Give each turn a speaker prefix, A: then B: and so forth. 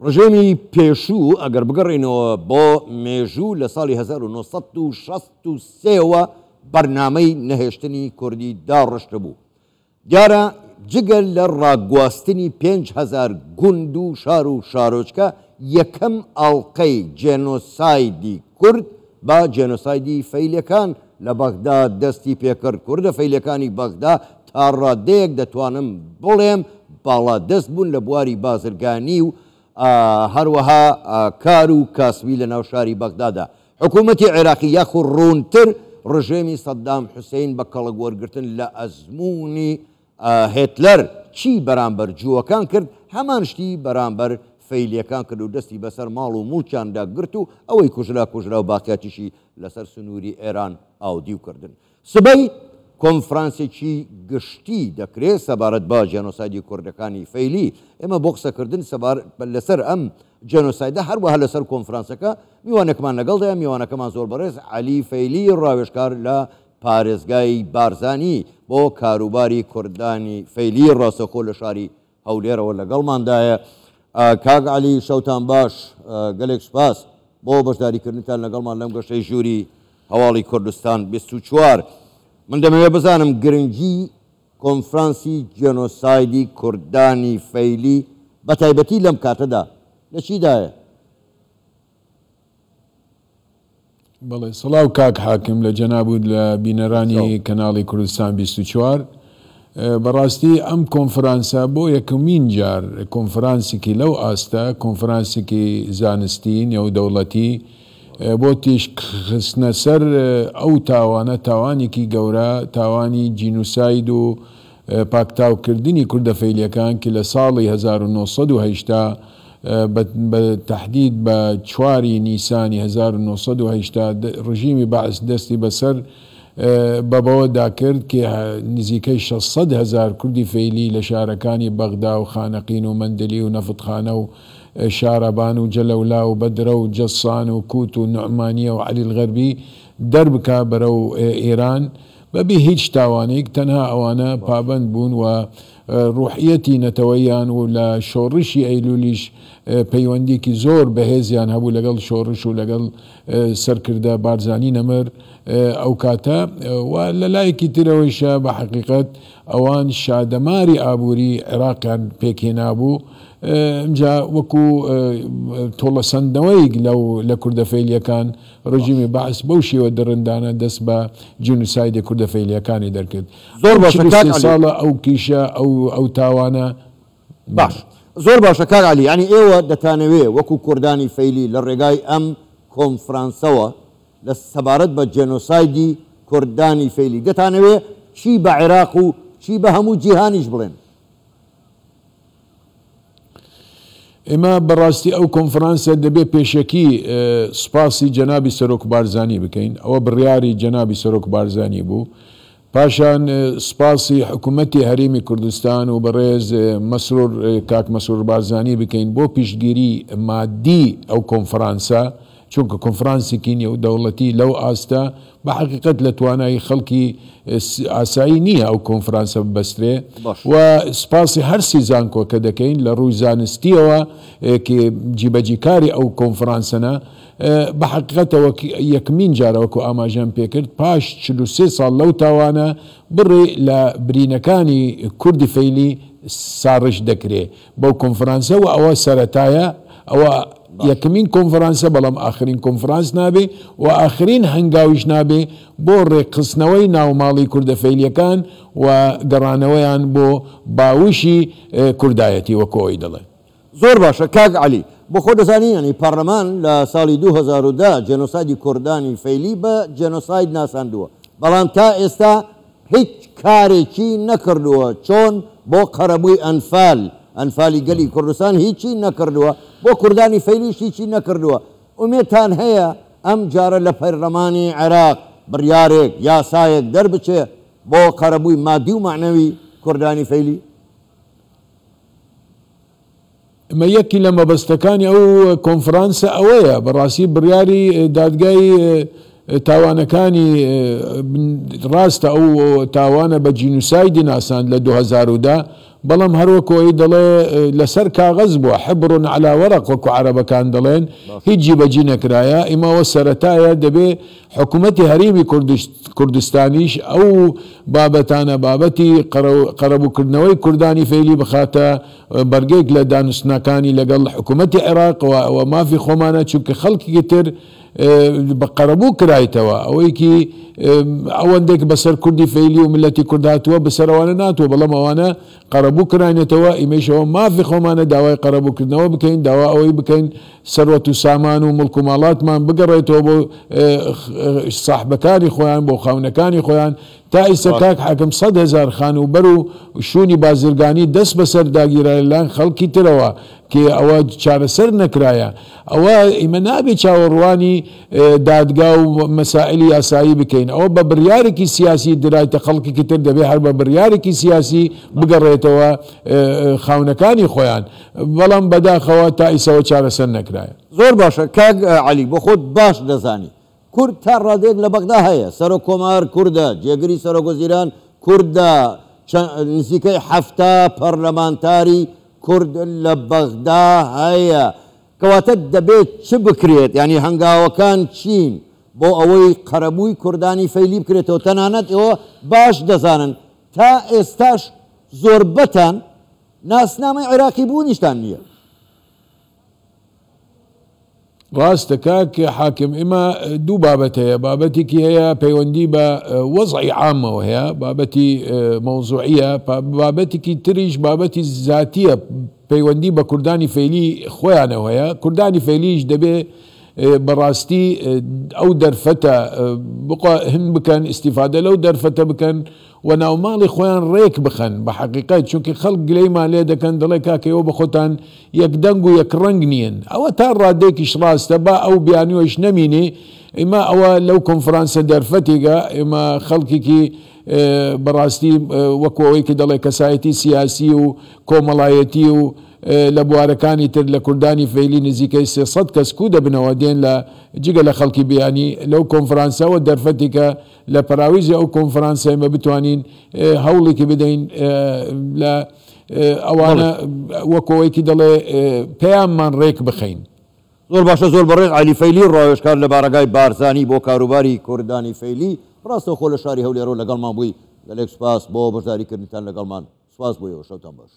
A: ڕژێمی پێشوو ئەگەر بگەڕێنەوە بۆ مێژوو لە ساڵی 1963ەوە بەرنامەی نەهێشتنی کوردی داڕشتە بوو. دیارە جگەل لە ڕاگواستنی 5,000 گوند و شار و شارۆچکە یەکەم ئاڵقەی جێنۆسایدی کورد با جێنۆسایدی فەیلەکان لە بەغدا دەستی پێکرد. کوردە فەیلەکانی بەغدا تا ڕادەیەک دەتوانم بڵێم باڵا دەست بوون لە بواری بازرگانی و هەروەها کار و کاسبی لە ناو شاری بەغدادا. حکوومەتی عێراقی یاخو ڕوونتر ڕژێمی سەدام حوسێین بە کەڵک وەرگرتن لە ئەزموونی هێتلەر چی بەرامبەر جووەکان کرد، هەمان شتی بەرامبەر فەیلیەکان کرد و دەستی بەسەر ماڵ و موڵچیاندا گرت و ئەوەی کوژرا و باقیاتیشی لەسەر سنووری ئێران ئاودی و کردن. سبەی کۆنفرانسێکی گشتی دەکرێت سەبارەت با جێنۆسایدی کوردەکانی فەیلی. ئێمە بۆ قسەکردن لەسەر ئەم جێنۆسایدە هەروەها لەسەر کۆنفرانسەکە میوانێکمان لەگەڵدایە. میوانەکەمان زۆر بەڕێز عەلی فەیلی ڕاوێژکار لە پارێزگای بارزانی بۆ کاروباری کوردانی فەیلی ڕاستەخۆ لە شاری هەولێرەوە لەگەڵماندایە. کاک عەلی شەوتان باش، گەلێک سوپاس بۆ بەشداریکردنتان لەگەڵمان لەم گەشەی ژووری هەواڵی کوردستان 24. من دەمەوێت بزانم گرنگی کۆنفرانسی جێنۆسایدی کوردانی فەیلی بە تایبەتی لەم کاتەدا لە چیدایە؟
B: بەڵێ سڵاو کاک حاکم لە جەنابوت لە بینەرانی کەناڵی کوردستان 24. بەڕاستی ئەم کۆنفرانسە بۆ یەکەمین جار کۆنفرانسێکی لەو ئاستە، کۆنفرانسێکی زانستی نێودەوڵەتی بۆ تیش خستنە سەر ئەو تاوانە، تاوانێکی گەورە، تاوانی جینوساید و پاکتاوکردنی کوردە فەیلیەکان کە لە ساڵی 1980 بە تەحدید بە 4 نیسانی 1980 ڕژیمی بەعس دەستی بەسەر بەبەوە داکرد کە نزیکەی 600,000 کوردی فەیلی لە شارەکانی بەغدا و خانەقین و مەندلی و نەفتخانە و شارەبان و جەلەولا و بەدرە و جەسان و کووت و نوعمانیە و عەلی الغەربی دەربکا بەرەو ئێران بەبێ هیچ تاوانێک. تەنها ئەوانە پابەند بوون و ڕوحیەتی نەتەوەیان و لە شۆڕشی ئەیلولیش پەیوەندێکی زۆر بەهێزیان هەبوو لەگەڵ شۆڕش و لەگەڵ سەرکردە بارزانی نەمر ئەو کاتە. و لە لایەکی ترەوەیشە بە حەقیقەت ئەوان شادەماری ئابووری عێراقیان پێکهێنابوو. ئەمجا وەکو تۆڵە سەندنەوەیەک لە کوردە فەیلیەکان ڕژیمی بەعس بەو شێوە دەڕندانە دەست بە جینوسایدی کوردە فەیلیەکانی دەرکرد.
A: زۆر باشە
B: ساڵە ئەو کیشە ئەو تاوانە.
A: باش، زۆر باشە کاک عەلی، یعنی ئێوە دەتانەوێ وەکو کوردانی فەیلی لە ڕێگای ئەم کۆنفرانسەوە لە سەبارەت بە جێنۆسایدی کوردانی فەیلی دەتانەوێ چی بە عێراق و چی بە هەموو جیهانیش بڵێن؟
B: ئێمە بەڕاستی ئەو کۆنفرانسە دەبێت پێشەکی سپاسی جەنابی سەرۆک بارزانی بکەین. ئەوە بڕیاری جەنابی سەرۆک بارزانی بوو. پاشان سپاسی حکوومەتی هەرێمی کوردستان و بەڕێز کاک مەسرور بارزانی بکەین بۆ پیشگیری مادی ئەو کۆنفرانسە، چونکە کۆنفرانسێکی نێودەوڵەتی لەو ئاستە بە حەقیقەت لە توانایی خەڵکی ئاسایی نییە ئەو کۆنفرانسە ببەسترێ. و سپاسی هەر سیزانکۆ کە دەکەین لە ڕووی زانستیەوە کە جیبەجیکاری ئەو کۆنفرانسەنە بە حەقیقەتەوە یەکمین جارەوەکو ئاماژەم پێکرد پاش 43 ساڵ لەو تاوانە بڕێ لە برینەکانی کوردی فەیلی ساڕش دەکرێ بەو کۆنفرانسە و ئەوە سەرەتایە. ئەوە یەکەمین کۆنفرانسە بەڵام ئاخرین کۆنفرانس نابێ و ئاخرین هەنگاویش نابێ بۆ ڕێکخستنەوەی ناوماڵی کوردە فەیلیەکان و گەڕانەوەیان بۆ باوشی کوردایەتی وەکۆی دەڵێ.
A: زۆر باشە کاک عەلی، بۆ خۆ دەزانین ینی پەرلەمان لە ساڵی 2010 جێنۆسایدی کوردانی فەیلی بە جێنۆساید ناساندووە، بەڵام تا ئێستا هیچ کارێکی نەکردووە. چۆن بۆ قەرەبووی ئەنفالی گەلی کوردستان هیچی نەکردووە، بۆ کوردانی فەیلیش هیچی نەکردووە. ئومێدتان هەیە ئەم جارە لە پەرلەمانی عێراق بڕیارێک یاسایەک دەربچێ بۆ قەرەبووی مادی و معنەوی کوردانی فەیلی؟
B: ئەمە یەکی لە مەبەستەکانی ئەو کۆنفرانسە ئەوەیە. بەڕاستی بڕیاری دادگای تاوانەکانی ڕاستە ئەو تاوانە بە جینوسایدی ناسان لە 2010 بەڵام هەروەکۆی دەڵێ لەسەر کاغەز بووە حبڕون عەلا وەرەق وەکو عەرەبەکان دەڵێن هیچی بەجی نەکرایە ئێمەوە سەرەتایە دەبێ حکوومەتی هەرێمی کوردستانیش ئەو بابەتانە بابەتی قەرەبووکردنەوەی کوردانی فەیلی بخاتە بەرگێک لە دانوستنەکانی لەگەڵ حکوومەتی عێراق و مافی خۆمانە چونکە خەڵکی تر بە قەرەبوو کرایتەوە ئەوەیکی ئەوەندێک بەسەر کوردی فەیلی و ملەتی کورد هاتووە بەسەرەوانە ناتوە بەڵام ئەوانە قەرەبوو کراینێتەوە ئیمەشەوە مافی خۆمانە داوای قەرەبووکردنەوە بکەین داوا ئەوەی بکەین سەروەت و سامان و مڵک و ماڵاتمان بگەڕێتەوە بۆ ساحبەکانی خۆیان بۆ خاونەکانی خۆیان تا ئێستا کاک حاکم 100,000 خانوبەر و شوونی بازرگانی دەست بەسەر داگیرای لەلایەن خەڵکی ترەوە کە ئەوە چارەسەر نەکرایە ئەوە ئیمە نابێت چاوەڕوانی دادگا و مەسائلی یاسایی بکەین ئەوە بە بڕیارێکی سیاسی درایتە خەڵکی تر دەبێت هەر بە بڕیارێکی سیاسی بگەڕێتەوە خاونەکانی خۆیان بەڵام بەداخەوە تا ئیسەوە چارەسەر نەکرایە.
A: زۆر باشە کاک عەلی بۆ خۆت باش دەزانی کورد تا ڕادێک لە بەغدا هەیە سەر و کۆمار کووردە جێگری سەرۆکوەزیران کووردە نزیکەی 7 پەرلەمانتاری کورد لە بەغدا هەیە کەواتە دەبێت چ بکرێت ینی هەنگاوەکان چین بۆ ئەوەی قەرەبووی کوردانی فەیلی بکرێتەوە تەنانەت ئەوە باش دەزانن تا ئێستاش زۆربەتان ناسنامەی عێراقی بوونیشتان نییە.
B: ڕاستە کاک حاکم ئێمە دوو بابەت هەیە بابەتێکی هەیە پەیوەندی بە وەزعی عامەوە هەیە بابەتی مەوزوعیە بابەتێکی تریش بابەتی زاتیە پەیوەندی بە کوردانی فەیلی خۆیانەوە هەیە کوردانی فەیلیش دەبێ بەڕاستی ئەو دەرفەتە هەن بکەن ئیسیفادە لەو دەرفەتە بکەن و ناوماڵی خۆیان ڕێک بخەن بە حەقیقەت چونکە خەڵک گلەیمان لێ دەکەن دەڵێ کاکەوە بە خۆتان یەک دەنگ و یەک ڕەنگ نییەن ئەوە تا ڕادێکیش ڕاستە با ئەو بیانیۆش نەمینێ ئێمە ئەوە لەو کۆنفرانسە دەرفەتێکە ئێمە خەڵکێکی بەڕاستی وەکەوەی کە دەڵێ کەسایەتی سیاسی و کۆمەڵایەتی و لە بوارەکانی تر لە کوردانی فەیلی نزیکەی 300 کەس کو دەبنەوە دێن لە جگە لە خەڵکی بیانی لەو کۆنفرانسەوە دەرفەتێکە لە پەراویزی ئەو کۆنفرانسە ئێمە بتوانین هەوڵێکی بدەین لە ئەوانە وەکەوەیکی دەڵێ پەیاممان ڕێک بخەین.
A: زۆر باشە زۆر بەڕێک عەلی فەیلی ڕاوێژکار لە بارگای بارزانی بۆ کاروباری کوردانی فەیلی ڕاستە خۆ لە شاری هەولێرەوە لەگەڵمان بووی گەلێک سوپاس بۆ بەشداریکردنتان لەگەڵمان سوپاس بۆیەوە شەوتان باش.